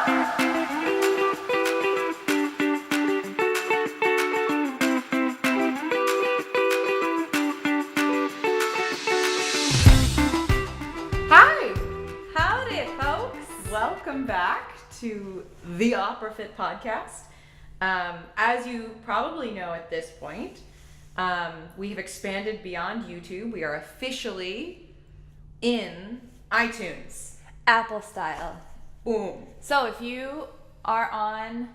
Hi! Howdy, folks! Welcome back to the OPERAfit podcast. As you probably know at this point, we have expanded beyond YouTube. We are officially in iTunes. Apple style. Boom. So if you are on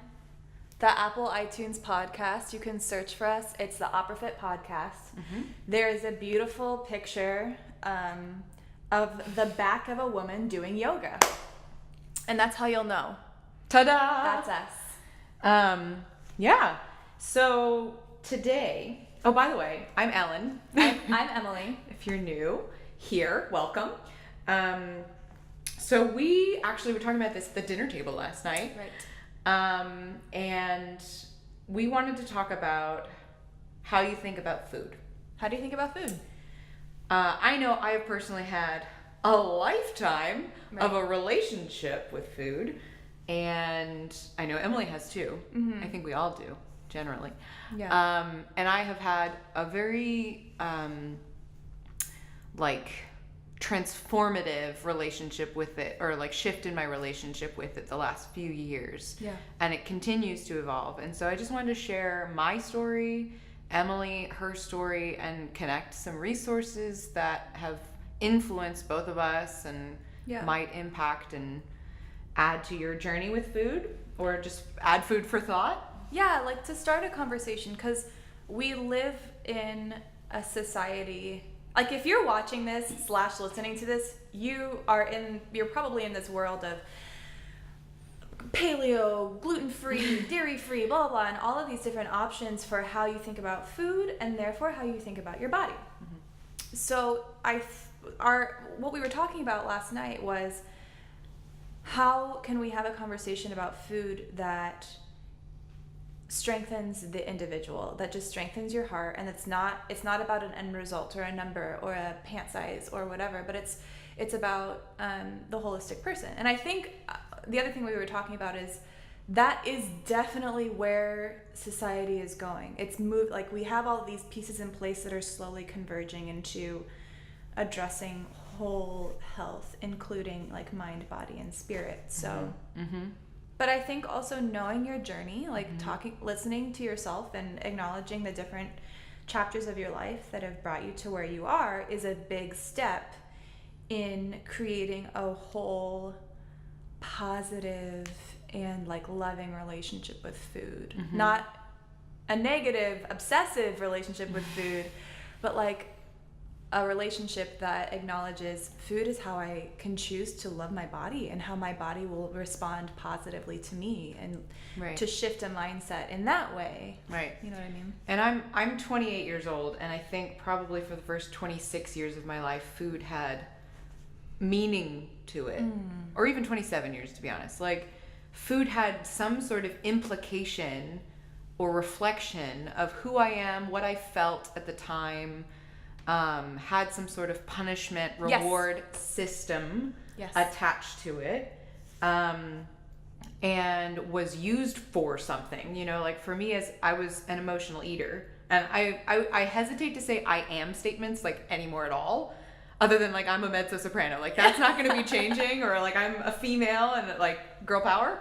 the Apple iTunes podcast, you can search for us. It's the OPERAfit podcast. Mm-hmm. There is a beautiful picture of the back of a woman doing yoga. And that's how you'll know. Ta-da! That's us. Yeah. So today, oh, by the way, I'm Ellen. I'm Emily. If you're new here, welcome. So we actually were talking about this at the dinner table last night. Right. And we wanted to talk about how you think about food. How do you think about food? I know I have personally had a lifetime Right. of a relationship with food, and I know Emily has too. Mm-hmm. I think we all do, generally. Yeah. And I have had a very, transformative relationship with it, or like shift in my relationship with it the last few years. Yeah. And it continues to evolve. And so I just wanted to share my story, Emily, her story, and connect some resources that have influenced both of us and Yeah. might impact and add to your journey with food, or just add food for thought. Yeah, like to start a conversation, because we live in a society, like if you're watching this / listening to this, you're probably in this world of paleo, gluten-free, dairy-free, blah, blah, blah, and all of these different options for how you think about food and therefore how you think about your body. Mm-hmm. So what we were talking about last night was, how can we have a conversation about food that strengthens the individual, that just strengthens your heart, and it's not about an end result or a number or a pant size or whatever, but it's about the holistic person. And I think the other thing we were talking about is that is definitely where society is going. It's moved, like we have all these pieces in place that are slowly converging into addressing whole health, including like mind, body, and spirit. So Mm-hmm. but I think also knowing your journey, like Mm-hmm. listening to yourself and acknowledging the different chapters of your life that have brought you to where you are is a big step in creating a whole positive and like loving relationship with food. Mm-hmm. Not a negative, obsessive relationship with food, but like a relationship that acknowledges food is how I can choose to love my body and how my body will respond positively to me, and Right. to shift a mindset in that way. Right. You know what I mean? And I'm 28 years old, and I think probably for the first 26 years of my life, food had meaning to it. Or even 27 years, to be honest. Like, food had some sort of implication or reflection of who I am, what I felt at the time, had some sort of punishment Yes. reward system Yes. attached to it, and was used for something. You know, like for me, as I was an emotional eater, and I hesitate to say I am statements like anymore at all, other than like I'm a mezzo soprano, like that's not going to be changing, or like I'm a female and like girl power.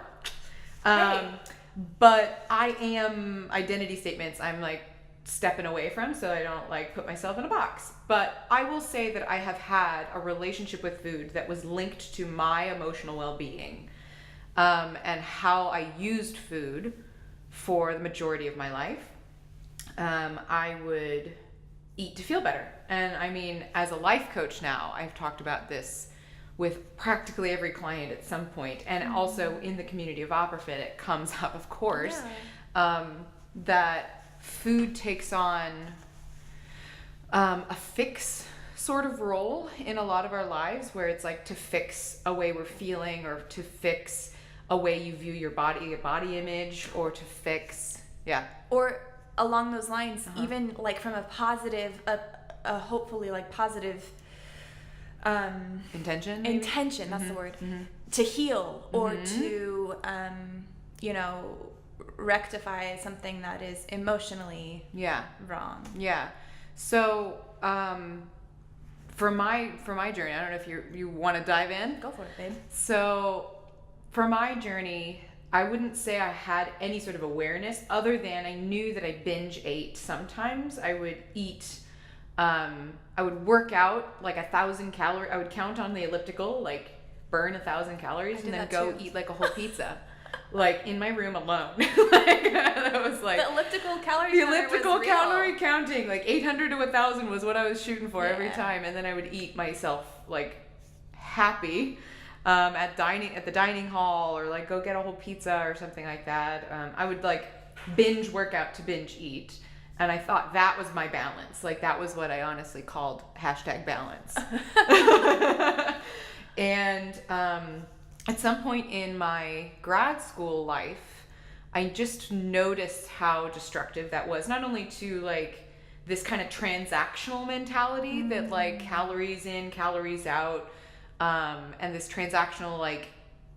Right. But I am identity statements. I'm like stepping away from, so I don't like put myself in a box. But I will say that I have had a relationship with food that was linked to my emotional well-being, and how I used food for the majority of my life. I would eat to feel better. And I mean, as a life coach now, I've talked about this with practically every client at some point, and also in the community of OPERAfit, it comes up, of course, that food takes on a fix sort of role in a lot of our lives, where it's like to fix a way we're feeling, or to fix a way you view your body image, or to fix, Or along those lines, even like from a positive, a hopefully like positive intention. Maybe? intention. That's the word. to heal or to you know, rectify something that is emotionally wrong. Yeah. So for my journey, I don't know if you want to dive in. Go for it, babe. So for my journey, I wouldn't say I had any sort of awareness other than I knew that I binge ate. Sometimes I would eat, I would work out like 1,000 calories. I would count on the elliptical, like burn 1,000 calories and then go eat like a whole pizza. Like in my room alone. Like that was like the elliptical calorie counting, like 800 to 1,000 was what I was shooting for every time, and then I would eat myself like happy at the dining hall, or like go get a whole pizza or something like that. I would like binge workout to binge eat, and I thought that was my balance. Like that was what I honestly called #balance. And at some point in my grad school life, I just noticed how destructive that was, not only to like this kind of transactional mentality that like calories in, calories out, and this transactional like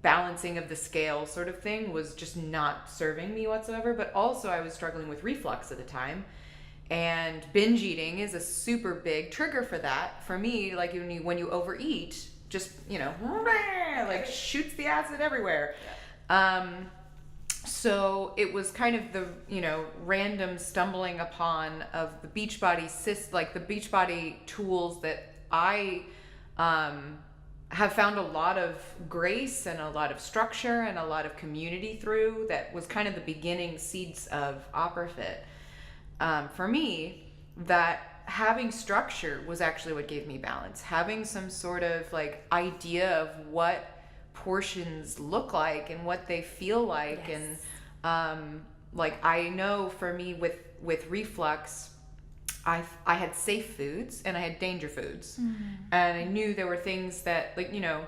balancing of the scale sort of thing was just not serving me whatsoever, but also I was struggling with reflux at the time. And binge eating is a super big trigger for that. For me, like when you overeat, just, you know, like shoots the acid everywhere. So it was kind of the, you know, random stumbling upon of the Beachbody tools that I have found a lot of grace and a lot of structure and a lot of community through. That was kind of the beginning seeds of OPERAfit. For me, that having structure was actually what gave me balance. Having some sort of like idea of what portions look like and what they feel like. And like I know for me with reflux, I had safe foods and I had danger foods. And I knew there were things that, like, you know,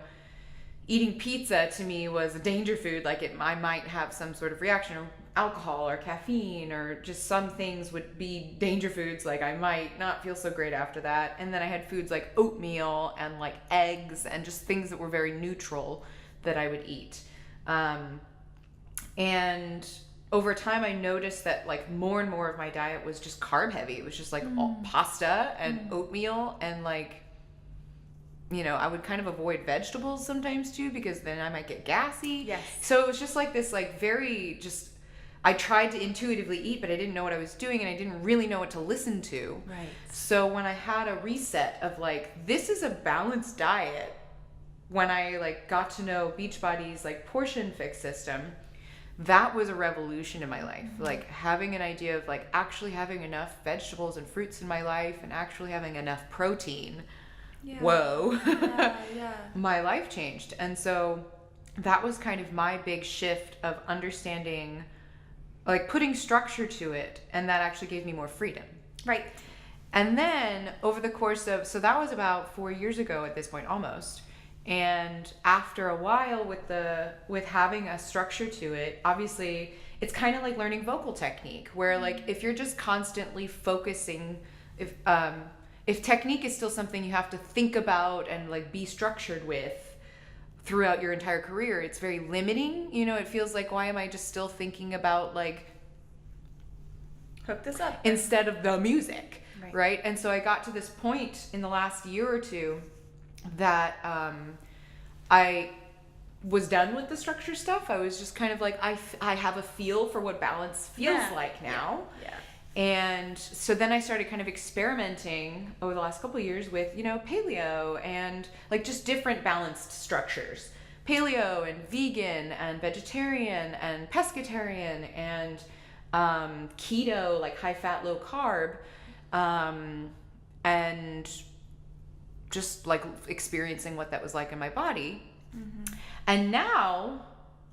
eating pizza to me was a danger food. Like I might have some sort of reaction, or alcohol or caffeine, or just some things would be danger foods. Like I might not feel so great after that. And then I had foods like oatmeal and like eggs and just things that were very neutral that I would eat. And over time I noticed that like more and more of my diet was just carb heavy. It was just like all pasta and oatmeal, and like, you know, I would kind of avoid vegetables sometimes too, because then I might get gassy. Yes. So it was just like this, like very just, I tried to intuitively eat, but I didn't know what I was doing, and I didn't really know what to listen to. Right. So when I had a reset of like, this is a balanced diet, when I like got to know Beachbody's like portion fix system, that was a revolution in my life. Like having an idea of like actually having enough vegetables and fruits in my life, and actually having enough protein. Whoa. My life changed. And so that was kind of my big shift of understanding, like putting structure to it, and that actually gave me more freedom. Right. And then over the course of, so that was about 4 years ago at this point, almost. And after a while with having a structure to it, obviously it's kind of like learning vocal technique, where like if you're just constantly focusing, if technique is still something you have to think about and like be structured with throughout your entire career, it's very limiting. You know, it feels like, why am I just still thinking about like hook this up instead of the music, right? And so I got to this point in the last year or two that I was done with the structure stuff. I was just kind of like, I have a feel for what balance feels like now. Yeah. And so then I started kind of experimenting over the last couple of years with, you know, paleo and like just different balanced structures. Paleo and vegan and vegetarian and pescatarian and keto, like high fat, low carb, and just like experiencing what that was like in my body. And now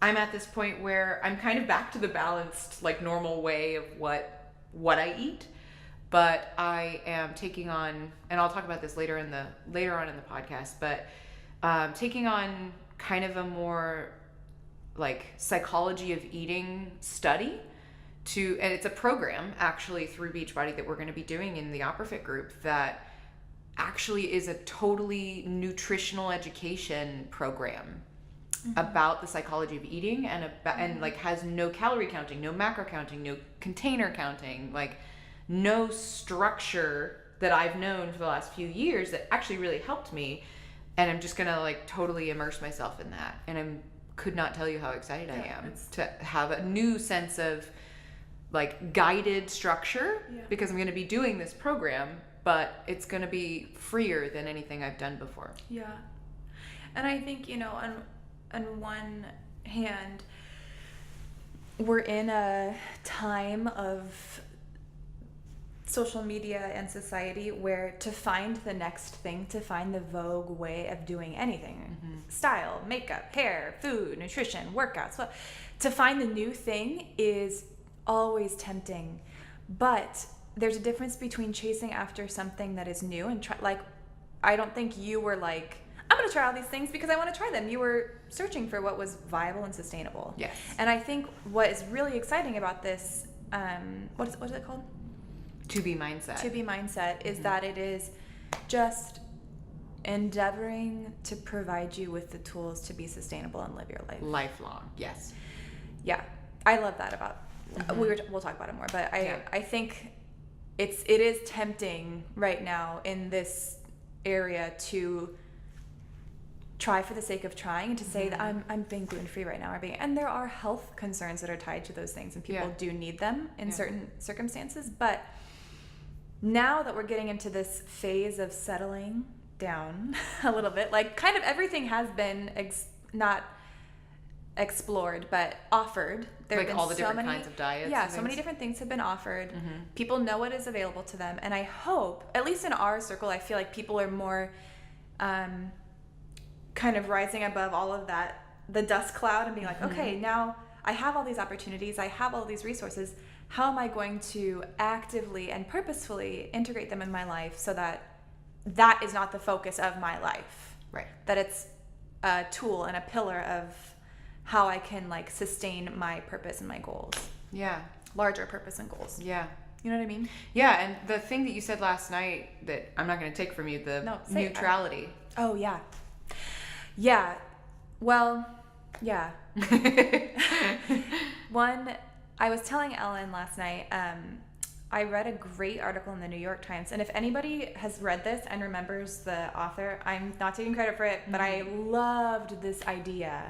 I'm at this point where I'm kind of back to the balanced, like normal way of what I eat, but I am taking on, and I'll talk about this later on in the podcast, but taking on kind of a more like psychology of eating study and it's a program actually through Beachbody that we're going to be doing in the OPERAfit group that actually is a totally nutritional education program. about the psychology of eating and and like has no calorie counting, no macro counting, no container counting, like no structure that I've known for the last few years that actually really helped me. And I'm just gonna like totally immerse myself in that. And could not tell you how excited I am to have a new sense of like guided structure, because I'm going to be doing this program, but it's going to be freer than anything I've done before. Yeah. And I think, you know, on one hand, we're in a time of social media and society where to find the next thing, to find the vogue way of doing anything, style, makeup, hair, food, nutrition, workouts, to find the new thing is always tempting. But there's a difference between chasing after something that is new and I don't think you were like, I'm going to try all these things because I want to try them. You were searching for what was viable and sustainable. Yes. And I think what is really exciting about this, what is it called? To be mindset is that it is just endeavoring to provide you with the tools to be sustainable and live your life. Lifelong, yes. Yeah, I love that about. We'll talk about it more, but I think it is tempting right now in this area to try for the sake of trying and to say that I'm being gluten-free right now, and there are health concerns that are tied to those things, and people do need them in certain circumstances, but. Now that we're getting into this phase of settling down a little bit, like kind of everything has been not explored, but offered. There have been all the different kinds of diets. Yeah, so many different things have been offered. People know what is available to them. And I hope, at least in our circle, I feel like people are more kind of rising above all of that, the dust cloud, and being like, okay, now I have all these opportunities. I have all these resources. How am I going to actively and purposefully integrate them in my life so that that is not the focus of my life? Right. That it's a tool and a pillar of how I can like sustain my purpose and my goals. Yeah. Larger purpose and goals. Yeah. You know what I mean? Yeah, and the thing that you said last night that I'm not going to take from you, the neutrality. Oh, yeah. Yeah. Well, yeah. I was telling Ellen last night, I read a great article in the New York Times, and if anybody has read this and remembers the author, I'm not taking credit for it, but I loved this idea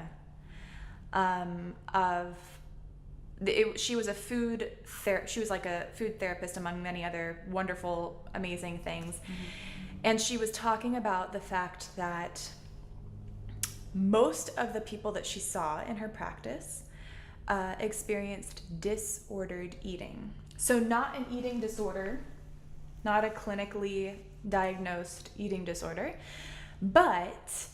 she was she was like a food therapist among many other wonderful, amazing things, and she was talking about the fact that most of the people that she saw in her practice experienced disordered eating. So not an eating disorder, not a clinically diagnosed eating disorder, but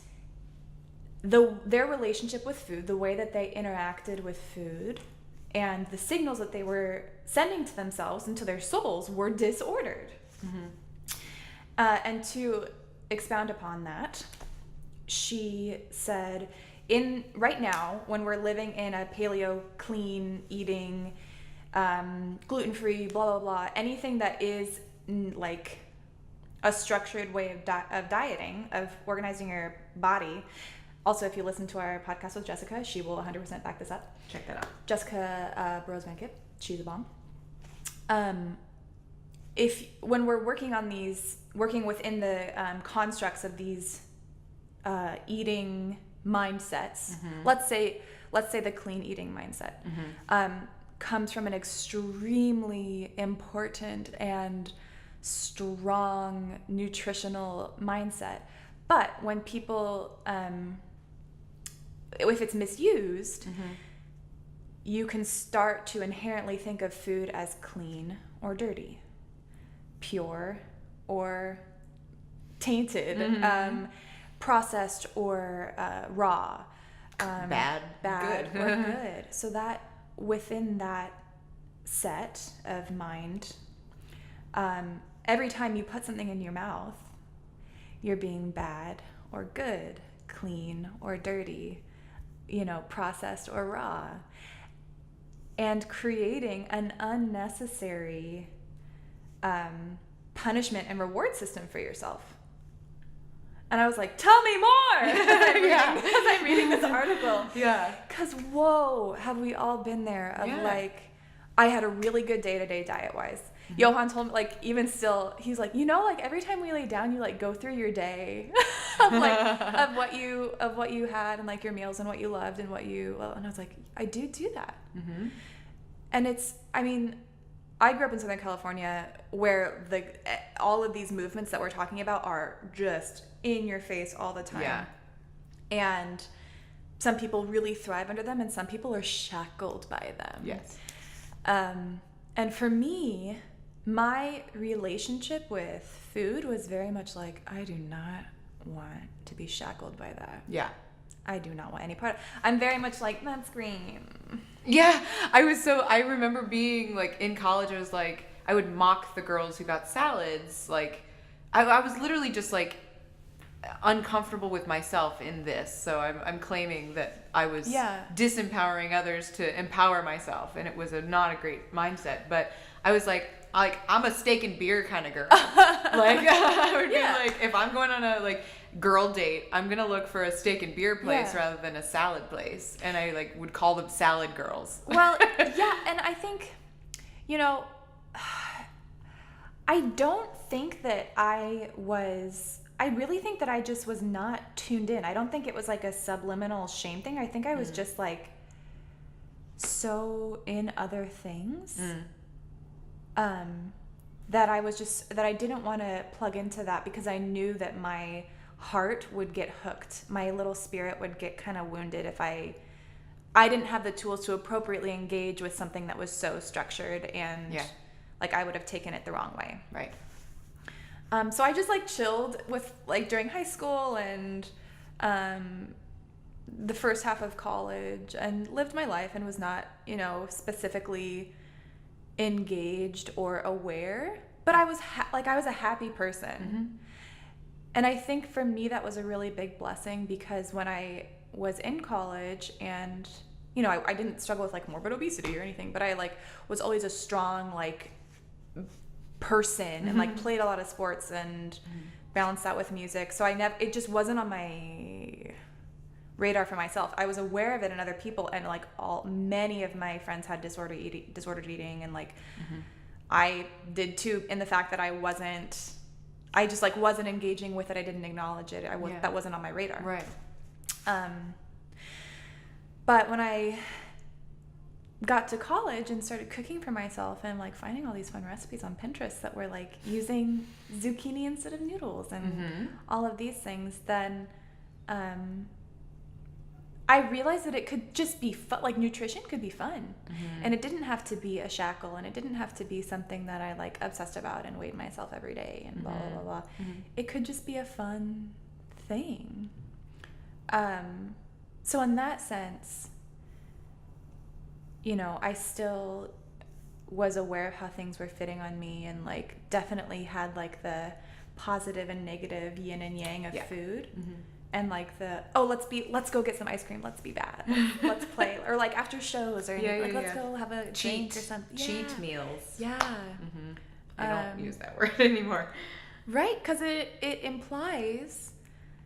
their relationship with food, the way that they interacted with food, and the signals that they were sending to themselves and to their souls were disordered. And to expound upon that, she said, right now, when we're living in a paleo, clean eating, gluten-free, blah, blah, blah, anything that is like a structured way of dieting, of organizing your body. Also, if you listen to our podcast with Jessica, she will 100% back this up. Check that out. Jessica Brosman-Kip, she's a bomb. When we're working within the constructs of these eating mindsets, let's say the clean eating mindset comes from an extremely important and strong nutritional mindset, but when people if it's misused, you can start to inherently think of food as clean or dirty, pure or tainted, processed or raw, bad good. Or good. So that within that set of mind, every time you put something in your mouth, you're being bad or good, clean or dirty, processed or raw, and creating an unnecessary punishment and reward system for yourself. And I was like, tell me more! Yeah. Because I'm reading this article. Yeah. Because, whoa, have we all been there of Yeah. like, I had a really good day-to-day diet-wise. Mm-hmm. Johan told me, like, even still, he's like, like every time we lay down, you like go through your day of like, of what you had and like your meals and what you loved and and I was like, I do that. Mm-hmm. And I grew up in Southern California where all of these movements that we're talking about are just in your face all the time. Yeah. And some people really thrive under them and some people are shackled by them. Yes. And for me, my relationship with food was very much like, I do not want to be shackled by that. Yeah. I do not want any part. I'm very much like, that's green. Yeah, I remember being like in college, I was like, I would mock the girls who got salads. Like, I was literally just like uncomfortable with myself in this. So I'm claiming that I was disempowering others to empower myself. And it was not a great mindset. But I was like I'm a steak and beer kind of girl. Like, I would be like, if I'm going on a like girl date, I'm gonna look for a steak and beer place rather than a salad place, and I like would call them salad girls. Well, yeah, and I think, I don't think that I really think that I just was not tuned in. I don't think it was like a subliminal shame thing. I think I was just like so in other things that I didn't want to plug into that because I knew that my heart would get hooked. My little spirit would get kind of wounded if I didn't have the tools to appropriately engage with something that was so structured and like I would have taken it the wrong way. Right. So I just like chilled with like during high school and the first half of college and lived my life and was not, specifically engaged or aware, but I was I was a happy person. Mm-hmm. And I think for me that was a really big blessing because when I was in college and I didn't struggle with like morbid obesity or anything, but I like was always a strong like person and like played a lot of sports and balanced that with music. So it just wasn't on my radar for myself. I was aware of it in other people and like many of my friends had disordered eating and like I did too, in the fact that I just like wasn't engaging with it. I didn't acknowledge it. That wasn't on my radar. Right. But when I got to college and started cooking for myself and like finding all these fun recipes on Pinterest that were like using zucchini instead of noodles and all of these things, then I realized that it could just be fun. Like nutrition could be fun, and it didn't have to be a shackle, and it didn't have to be something that I like obsessed about and weighed myself every day and blah blah blah blah. It could just be a fun thing. So in that sense, I still was aware of how things were fitting on me and like definitely had like the positive and negative yin and yang of food. And like let's go get some ice cream. Let's be bad. Let's play. Or like after shows or let's go have a drink or something. Cheat meals. Yeah. I don't use that word anymore. Right, because it implies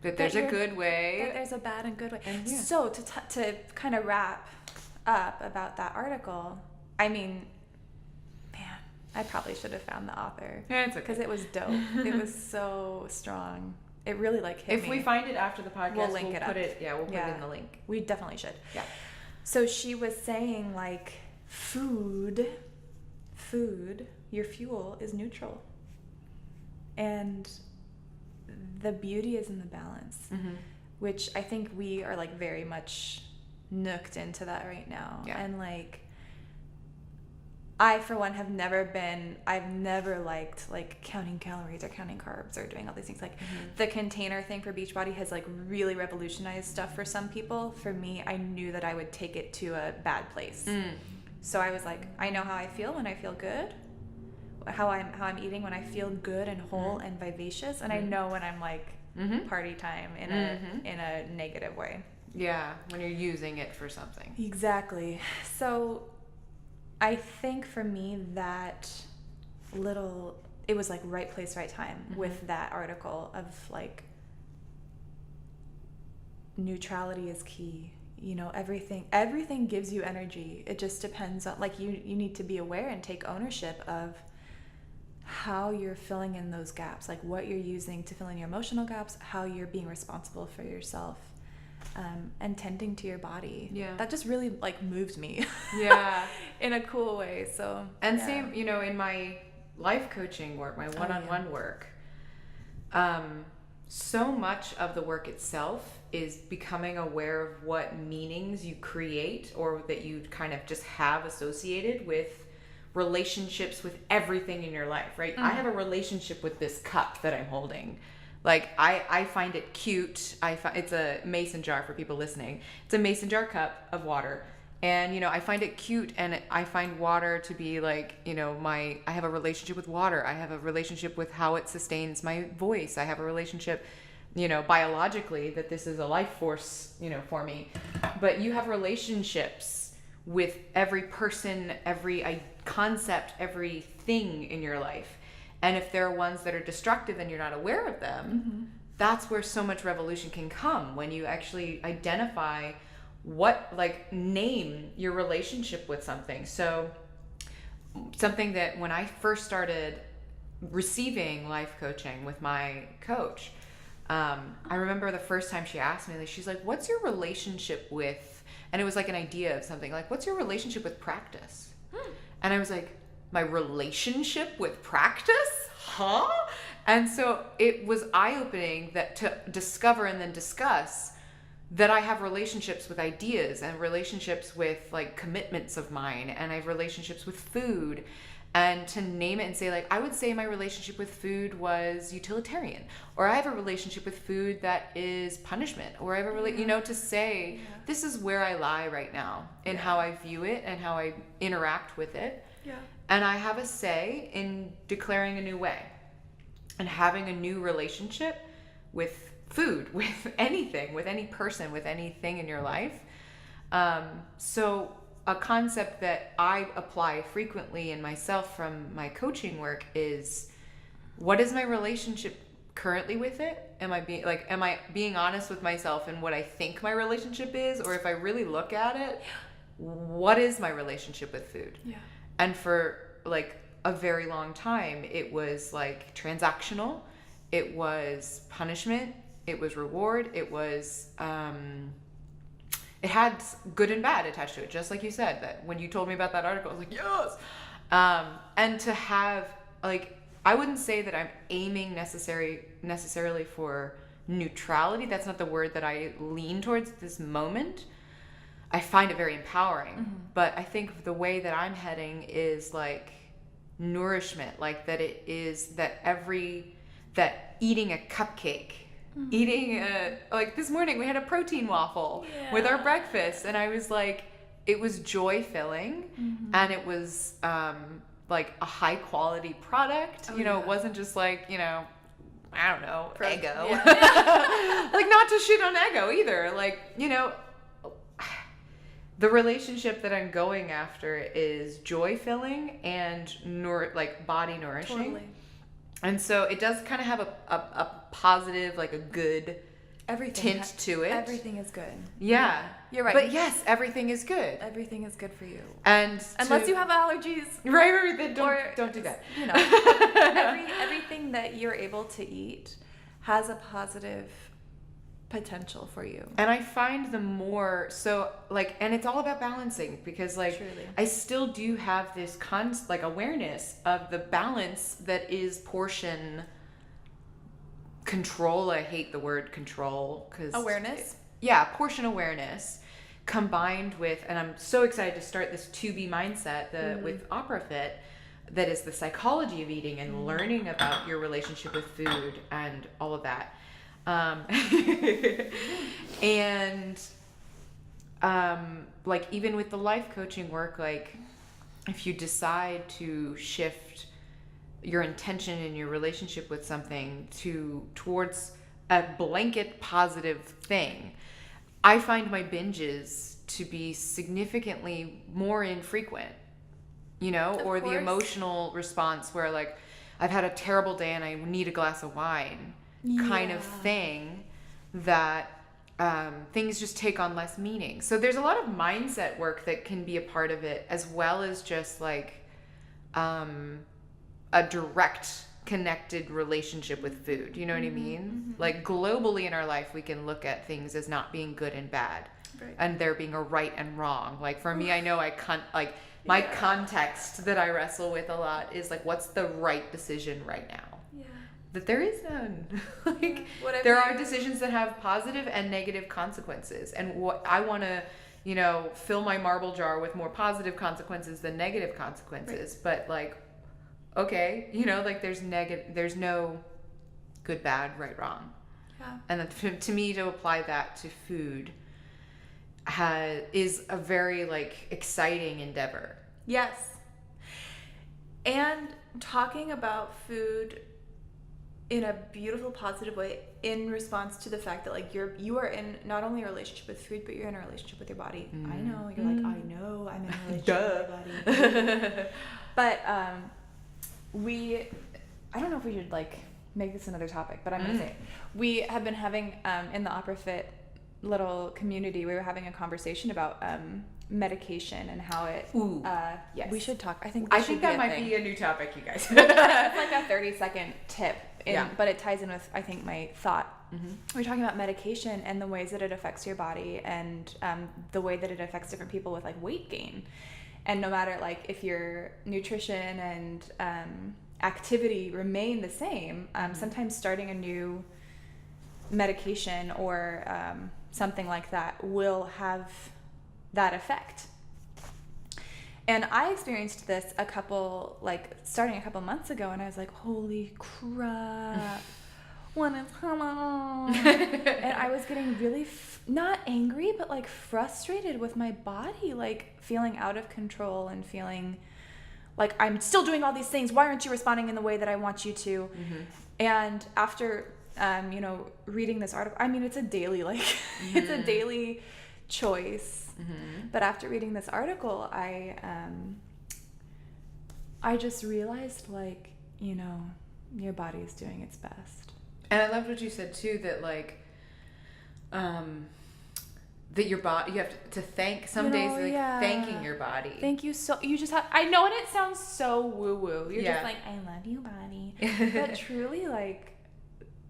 that there's a good way. That there's a bad and good way. And, So to kind of wrap up about that article, I mean, man, I probably should have found the author. Yeah, it's okay. Because it was dope. It was so strong. It really like hit me. If we find it after the podcast, we'll put it. Yeah, we'll put it in the link. We definitely should. Yeah. So she was saying like food, your fuel is neutral. And the beauty is in the balance, which I think we are like very much nooked into that right now. Yeah. And like, I, for one, I've never liked like counting calories or counting carbs or doing all these things. Like the container thing for Beachbody has like really revolutionized stuff for some people. For me, I knew that I would take it to a bad place. So I was like, I know how I feel when I feel good, how I'm eating when I feel good and whole and vivacious, and I know when I'm like party time in a negative way. Yeah, when you're using it for something. Exactly. So I think for me that it was like right place, right time with that article of like neutrality is key. You know, everything gives you energy. It just depends on, like, you need to be aware and take ownership of how you're filling in those gaps, like what you're using to fill in your emotional gaps, how you're being responsible for yourself, and tending to your body. Yeah. That just really like moves me. Yeah. In a cool way. So, and yeah. same, you know, in my life coaching work, my one-on-one work, so much of the work itself is becoming aware of what meanings you create or that you kind of just have associated with relationships with everything in your life, right? I have a relationship with this cup that I'm holding. Like, I find it cute. It's a mason jar for people listening. It's a mason jar cup of water. And, you know, I find it cute, and I find water to be like, you know, I have a relationship with water. I have a relationship with how it sustains my voice. I have a relationship, you know, biologically, that this is a life force, you know, for me. But you have relationships with every person, every concept, everything in your life. And if there are ones that are destructive and you're not aware of them, that's where so much revolution can come, when you actually identify name your relationship with something. So something that when I first started receiving life coaching with my coach, I remember the first time she asked me, she's like, what's your relationship with, and it was like an idea of something, like, what's your relationship with practice? And I was like, my relationship with practice? Huh? And so it was eye-opening that to discover and then discuss that I have relationships with ideas and relationships with like commitments of mine, and I have relationships with food, and to name it and say, like, I would say my relationship with food was utilitarian, or I have a relationship with food that is punishment, or I have a you know, to say this is where I lie right now in how I view it and how I interact with it. Yeah. And I have a say in declaring a new way and having a new relationship with food, with anything, with any person, with anything in your life. So a concept that I apply frequently in myself from my coaching work is, what is my relationship currently with it? Am I being honest with myself in what I think my relationship is? Or if I really look at it, what is my relationship with food? Yeah. And for like a very long time, it was like transactional, it was punishment, it was reward, it was it had good and bad attached to it, just like you said. That when you told me about that article, I was like, yes. And to have, like, I wouldn't say that I'm aiming necessarily for neutrality. That's not the word that I lean towards at this moment. I find it very empowering, but I think the way that I'm heading is like nourishment, like that it is that eating a cupcake, eating like this morning we had a protein waffle with our breakfast, and I was like, it was joy filling, and it was like a high quality product. It wasn't just like, I don't know, Eggo. Like, not to shit on Eggo either. Like, the relationship that I'm going after is joy filling and body nourishing. Totally. And so it does kind of have a positive, like a good tint to it. Everything is good. Yeah. You're right. But yes, everything is good. Everything is good for you. And unless you have allergies. Right. Then don't do that. Everything that you're able to eat has a positive potential for you. And I find the more and it's all about balancing, because truly. I still do have this awareness of the balance that is portion control. I hate the word control, because awareness. Portion awareness combined with, and I'm so excited to start this 2B mindset with OPERAfit, that is the psychology of eating and learning about your relationship with food and all of that. And even with the life coaching work, like if you decide to shift your intention in your relationship with something towards a blanket positive thing, I find my binges to be significantly more infrequent, or the emotional response where like I've had a terrible day and I need a glass of wine kind of thing, that things just take on less meaning. So there's a lot of mindset work that can be a part of it, as well as just like a direct connected relationship with food. You know what I mean? Like globally in our life, we can look at things as not being good and bad, and there being a right and wrong. Like for me, I know my context that I wrestle with a lot is like, what's the right decision right now? That there is none. Like there are decisions that have positive and negative consequences, and what I want to, you know, fill my marble jar with more positive consequences than negative consequences. But like, okay, you know, like there's no good, bad, right, wrong. Yeah. And then to me, to apply that to food is a very like exciting endeavor. Yes. And talking about food in a beautiful, positive way in response to the fact that like you are in not only a relationship with food, but you're in a relationship with your body. I know, you're like, I know I'm in a relationship with my body. But I don't know if we should like make this another topic, but I'm gonna say it. We have been having in the OPERAfit little community, we were having a conversation about medication and how it yes, we should talk. I think that might be a new topic, you guys. It's like a 30-second tip, but it ties in with I think my thought. We're talking about medication and the ways that it affects your body, and the way that it affects different people with like weight gain. And no matter like if your nutrition and activity remain the same, sometimes starting a new medication or something like that will have that effect. And I experienced this starting a couple months ago, and I was like, holy crap, when it's on. And I was getting really not angry, but like frustrated with my body, like feeling out of control and feeling like I'm still doing all these things. Why aren't you responding in the way that I want you to? And after reading this article, I mean, it's a daily it's a daily choice. But after reading this article, I just realized like, you know, your body is doing its best. And I loved what you said too, that like that your body, you have to thank some days, like thanking your body. Thank you. So you just have, I know, and it sounds so woo woo. You're just like, I love you, body. But truly, like,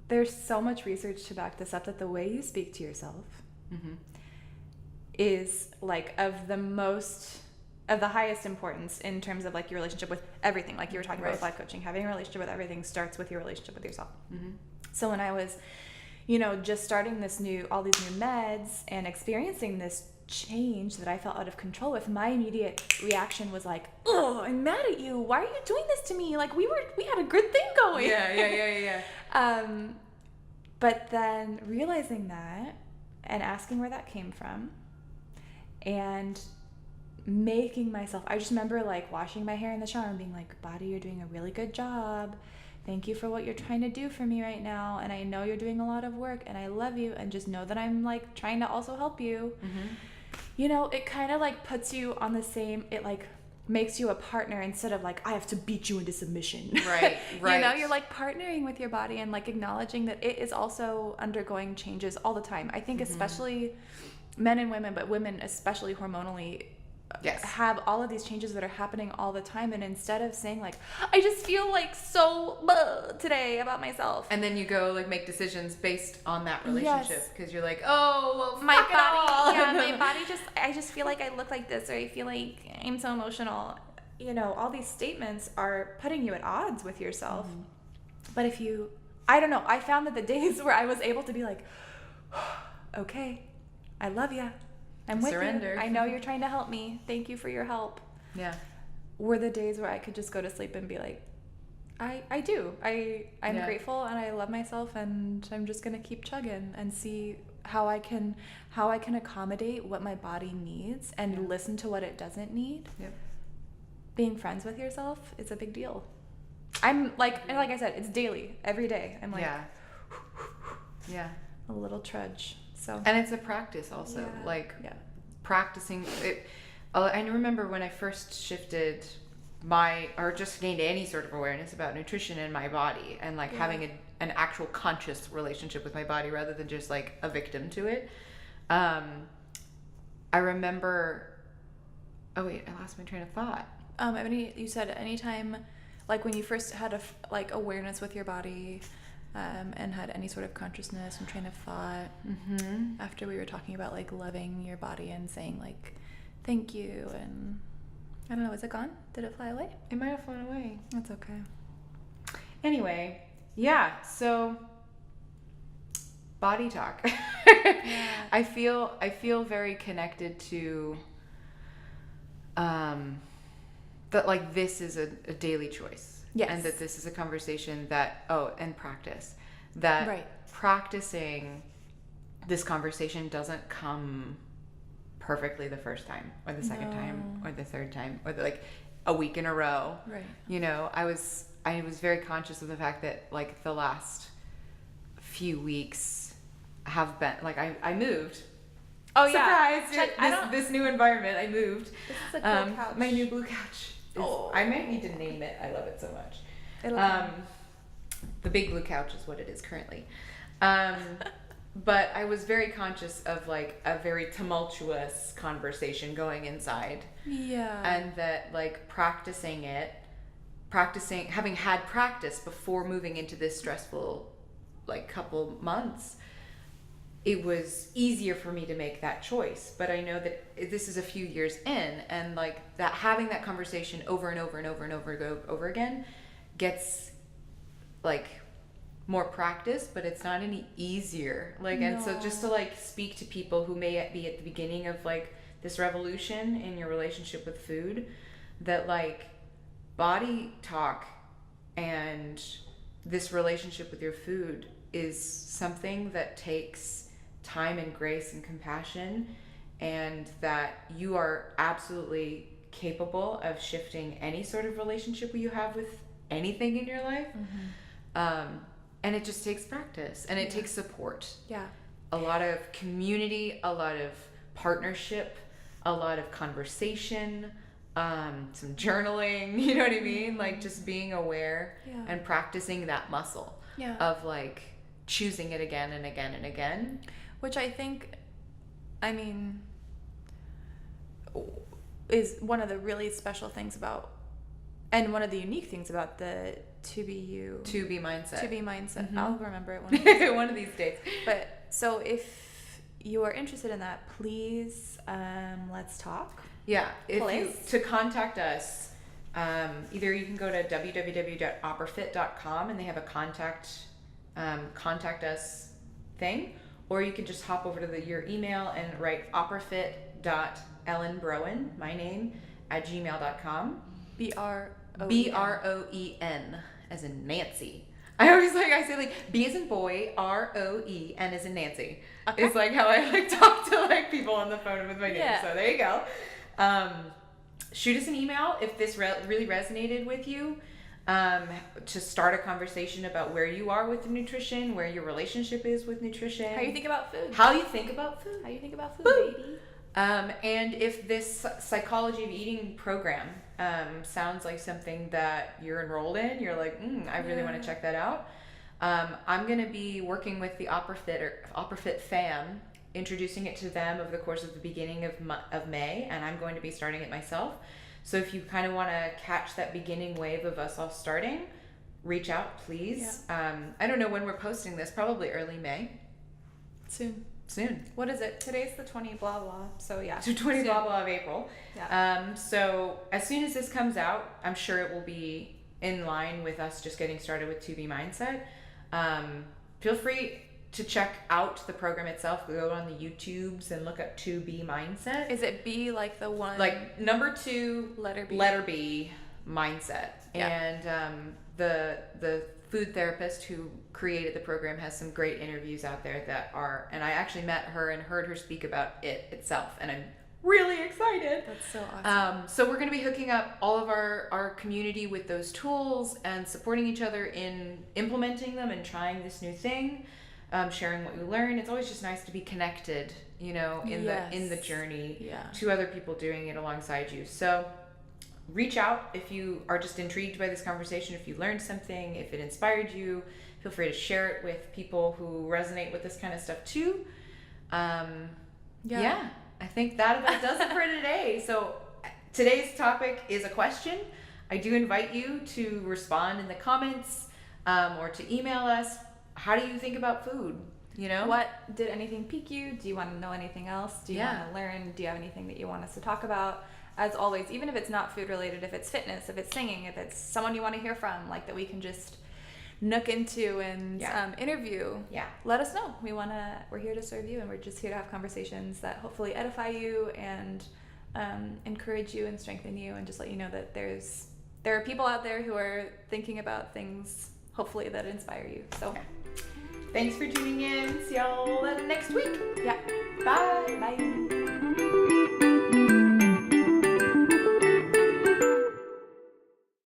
there's so much research to back this up, that the way you speak to yourself is like of the highest importance in terms of like your relationship with everything. Like you were talking about with life coaching, having a relationship with everything starts with your relationship with yourself. So when I was, you know, just starting all these new meds and experiencing this change that I felt out of control with, my immediate reaction was like, oh, I'm mad at you. Why are you doing this to me? Like we had a good thing going. Yeah. But then realizing that and asking where that came from, and making myself, I just remember like washing my hair in the shower and being like, body, you're doing a really good job. Thank you for what you're trying to do for me right now. And I know you're doing a lot of work, and I love you, and just know that I'm like trying to also help you. You know, it kind of like puts you on the same, it like makes you a partner instead of like, I have to beat you into submission. Right. You know, you're like partnering with your body and like acknowledging that it is also undergoing changes all the time. I think especially men and women, but women especially hormonally, have all of these changes that are happening all the time. And instead of saying like, I just feel like so today about myself, and then you go like make decisions based on that relationship, because you're like, oh, well, my body, my body I just feel like I look like this, or I feel like I'm so emotional. You know, all these statements are putting you at odds with yourself. But if you, I don't know, I found that the days where I was able to be like, okay, I love you, I'm with you, I know you're trying to help me, thank you for your help, were the days where I could just go to sleep and be like, I'm grateful, and I love myself, and I'm just gonna keep chugging and see how I can accommodate what my body needs and listen to what it doesn't need. Being friends with yourself is a big deal. I'm like, and like I said, it's daily, every day. I'm like, a little trudge. So, and it's a practice also, practicing it. I remember when I first just gained any sort of awareness about nutrition in my body, and like having an actual conscious relationship with my body rather than just like a victim to it. I remember, oh wait, I lost my train of thought. You said anytime, like when you first had like awareness with your body, and had any sort of consciousness and train of thought, after we were talking about like loving your body and saying like thank you, and I don't know, is it gone? Did it fly away? It might have flown away. That's okay. Anyway, yeah, so body talk. Yeah. I feel very connected to that, like, this is a daily choice. Yes. And that this is a conversation that and practice. That Right. practicing this conversation doesn't come perfectly the first time or the second time or the third time or like a week in a row. Right. You know, I was very conscious of the fact that like the last few weeks have been like I moved. Oh Surprise! yeah. This new environment. I moved. This is a cool couch. My new blue couch. I might need to name it. I love it so much. It'll come. The big blue couch is what it is currently. But I was very conscious of like a very tumultuous conversation going inside. Yeah. And that like practicing, having had practice before moving into this stressful like couple months, it was easier for me to make that choice. But I know that this is a few years in, and like that having that conversation over and over and over and over again gets like more practice, but it's not any easier. Like, and so just to like speak to people who may be at the beginning of like this revolution in your relationship with food, that like body talk and this relationship with your food is something that takes time and grace and compassion, and that you are absolutely capable of shifting any sort of relationship you have with anything in your life. And it just takes practice, and it takes support. Yeah. A lot of community, a lot of partnership, a lot of conversation, some journaling, you know what I mean? Like just being aware and practicing that muscle of like choosing it again and again and again. Which I think, I mean, is one of the really special things about, and one of the unique things about the To Be mindset. Mm-hmm. I'll remember it one of these days. One of these days. But so if you are interested in that, please, let's talk. Yeah. To contact us, either you can go to www.operafit.com and they have a contact us thing, or you can just hop over to your email and write operafit.ellenbroen, my name, @gmail.com. BROEN, as in Nancy. I say like B as in boy, ROEN as in Nancy. Okay. It's like how I like talk to like people on the phone with my name. Yeah. So there you go. Shoot us an email if this really resonated with you. To start a conversation about where you are with nutrition, where your relationship is with nutrition. How you think about food. baby. And if this Psychology of Eating program sounds like something that you're enrolled in, you're like, I really want to check that out. I'm going to be working with the OPERAfit fam, introducing it to them over the course of the beginning of May, and I'm going to be starting it myself. So if you kind of want to catch that beginning wave of us all starting, reach out, please. Yeah. I don't know when we're posting this, probably early May. Soon. What is it? Today's the 20 blah blah. So yeah. So 20 blah blah of April. Yeah. So as soon as this comes out, I'm sure it will be in line with us just getting started with To Be Mindset. Feel free to check out the program itself. Go on the YouTubes and look up To Be Mindset. Is it B like the one? Like number 2, letter B, mindset. Yeah. And the food therapist who created the program has some great interviews out there and I actually met her and heard her speak about it itself, and I'm really excited. That's so awesome. So we're going to be hooking up all of our community with those tools and supporting each other in implementing them and trying this new thing, sharing what we learn. It's always just nice to be connected, in the journey to other people doing it alongside you. So reach out if you are just intrigued by this conversation, if you learned something, if it inspired you Feel free to share it with people who resonate with this kind of stuff too. Yeah, I think that about does it for today. So today's topic is a question. I do invite you to respond in the comments or to email us. How do you think about food? You know, what did anything pique you? Do you want to know anything else? Do you want to learn? Do you have anything that you want us to talk about? As always, even if it's not food related, if it's fitness, if it's singing, if it's someone you want to hear from, like that we can just nook into and interview. Yeah. Let us know. We're here to serve you, and we're just here to have conversations that hopefully edify you and encourage you and strengthen you, and just let you know that there are people out there who are thinking about things, hopefully, that inspire you. So. Okay. Thanks for tuning in. See y'all next week. Yeah. Bye. Bye.